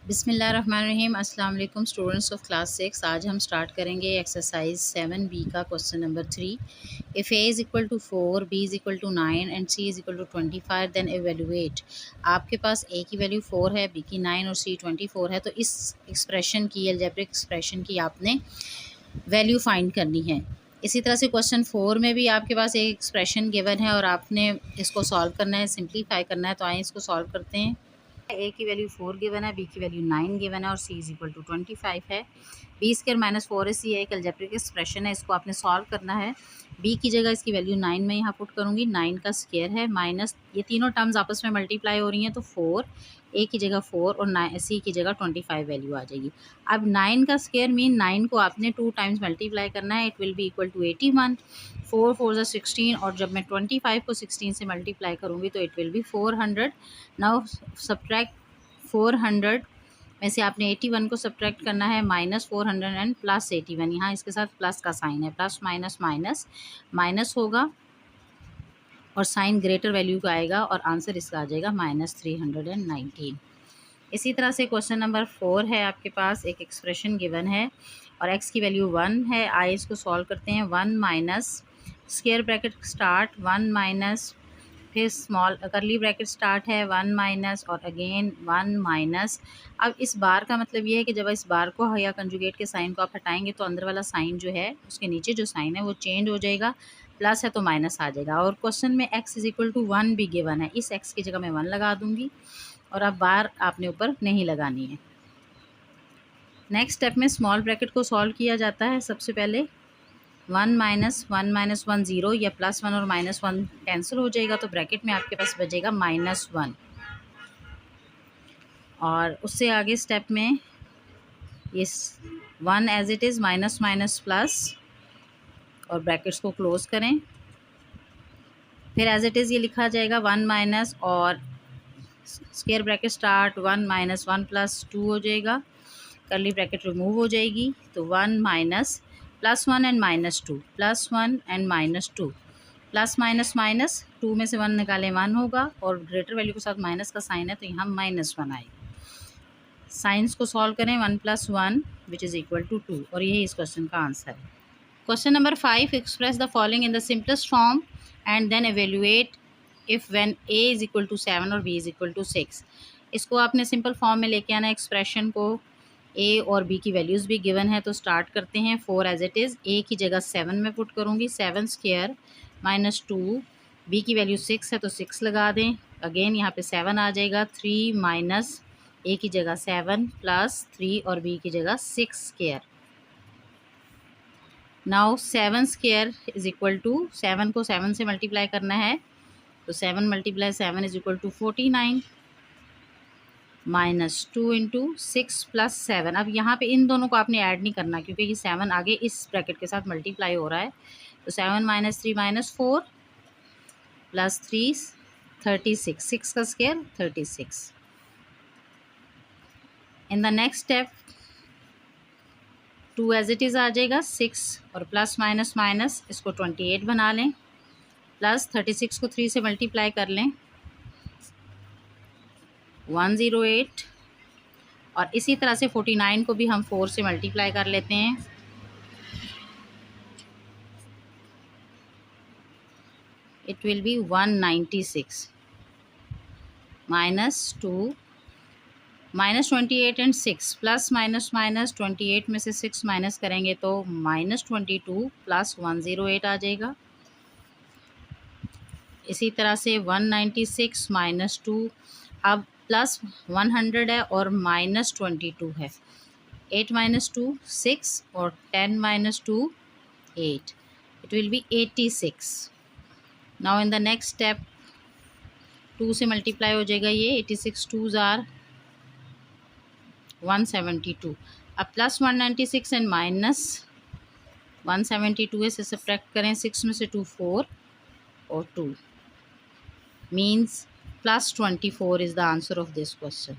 बिस्मिल्लाहिर्रहमानिर्रहीम। अस्सलाम वालेकुम स्टूडेंट्स ऑफ क्लास 6। आज हम स्टार्ट करेंगे एक्सरसाइज 7B का question number 3। If A is equal to 4, B is equal to 9 and C is equal to 25 then evaluate. आपके पास ए की वैल्यू 4 है, बी की 9 और सी 24 है, तो इस एक्सप्रेशन की अलजेब्रिक एक्सप्रेशन की आपने वैल्यू फाइंड करनी है। इसी तरह से क्वेश्चन 4 में भी आपके पास एक एक्सप्रेशन गिवन है और आपने इसको सॉल्व करना है, सिंप्लीफाई करना है। तो आइए इसको सॉल्व करते हैं। ए की वैल्यू 4 गिवन है, बी की वैल्यू 9 गिवन है और सी इज इक्वल टू 25 है। बी स्क्वायर माइनस 4ac एक अलजेब्रिक एक्सप्रेशन है, इसको आपने सॉल्व करना है। बी की जगह इसकी वैल्यू 9 में यहाँ पुट करूँगी, 9 का स्क्वायर है माइनस ये तीनों टर्म्स आपस में मल्टीप्लाई हो रही हैं तो 4, ए की जगह 4 और सी की जगह 25 वैल्यू आ जाएगी। अब 9 का स्क्वायर मीन 9 को आपने 2 टाइम्स मल्टीप्लाई करना है, it will be equal to 81। 4 4 ज़ा 16 और जब मैं 25 को 16 से मल्टीप्लाई करूँगी तो it will B 400। Now subtract 400 में से आपने 81 को सब्ट्रैक्ट करना है, माइनस 400 एंड प्लस 81। यहाँ इसके साथ प्लस का साइन है, प्लस माइनस माइनस माइनस होगा और साइन ग्रेटर वैल्यू का आएगा और आंसर इसका आ जाएगा -319। इसी तरह से क्वेश्चन नंबर 4 है, आपके पास एक एक्सप्रेशन गिवन है और x की वैल्यू 1 है। आइए इसको सॉल्व करते हैं। 1 minus square bracket start 1 minus, फिर स्मॉल करली ब्रैकेट स्टार्ट है 1 माइनस और अगेन 1 माइनस। अब इस बार का मतलब ये है कि जब इस बार को या कंजुगेट के साइन को आप हटाएंगे तो अंदर वाला साइन जो है उसके नीचे जो साइन है वो चेंज हो जाएगा, प्लस है तो माइनस आ जाएगा। और क्वेश्चन में x इज इक्वल टू 1 भी गिवन है, इस x की जगह मैं 1 लगा दूंगी और अब बार आपने ऊपर नहीं लगानी है। नेक्स्ट स्टेप में स्मॉल ब्रैकेट को सॉल्व किया जाता है। सबसे पहले 1 माइनस 1 0 या +1 और -1 कैंसिल हो जाएगा तो ब्रैकेट में आपके पास बचेगा -1। और उससे आगे स्टेप में इस 1 as it is minus minus plus और ब्रैकेट्स को क्लोज करें। फिर एज इट इज़ ये लिखा जाएगा 1 माइनस और square bracket start 1 minus 1 plus 2 हो जाएगा, करली ब्रैकेट रिमूव हो जाएगी तो 1 minus +1 and -2 +1 and -2 plus minus minus 2 में से 1 निकालें 1 होगा और ग्रेटर वैल्यू के साथ माइनस का साइन है तो यहाँ -1 आएगा। साइंस को सॉल्व करें 1 + 1 विच इज़ इक्वल टू 2 और यही इस क्वेश्चन का आंसर है। Question number 5, express the following in the simplest form and then evaluate if when a is equal to 7 और b इज़ इक्वल टू 6। इसको आपने सिंपल फॉर्म में लेके आना एक्सप्रेशन को। a और b की वैल्यूज़ भी गिवन है तो स्टार्ट करते हैं। 4 एज इट इज़, a की जगह 7 में पुट करूँगी, 7 स्क्वायर -2, b की वैल्यू 6 है तो 6 लगा दें, अगेन यहाँ पे 7 आ जाएगा, 3 माइनस a की जगह 7 प्लस 3 और b की जगह 6 square. Now 7 square is equal to 7 को 7 से मल्टीप्लाई करना है तो 7 × 7 इज इक्वल टू 49 -2 इंटू 6 + 7। अब यहाँ पे इन दोनों को आपने ऐड नहीं करना क्योंकि ये 7 आगे इस ब्रैकेट के साथ मल्टीप्लाई हो रहा है तो 7 - 3 -4 + 3 36, 6 का square 36। In the next step 2 as it is आ जाएगा, 6 और प्लस माइनस माइनस इसको 28 बना लें, प्लस 36 को 3 से मल्टीप्लाई कर लें 108 और इसी तरह से 49 को भी हम 4 से मल्टीप्लाई कर लेते हैं, it will B 196 -2 -28 and 6 plus minus minus 28 में से 6 माइनस करेंगे तो -22 प्लस 108 आ जाएगा। इसी तरह से 196 -2, अब प्लस 100 है और -22 है, 8 - 2 6 और 10 - 2 8, it will B 86। Now in the next step 2 से मल्टीप्लाई हो जाएगा ये, 86 2s आर 172। अब प्लस 196 एंड माइनस 172 से सब्ट्रैक्ट करें, 6 में से 2 4 और 2 means +24 is the answer of this question.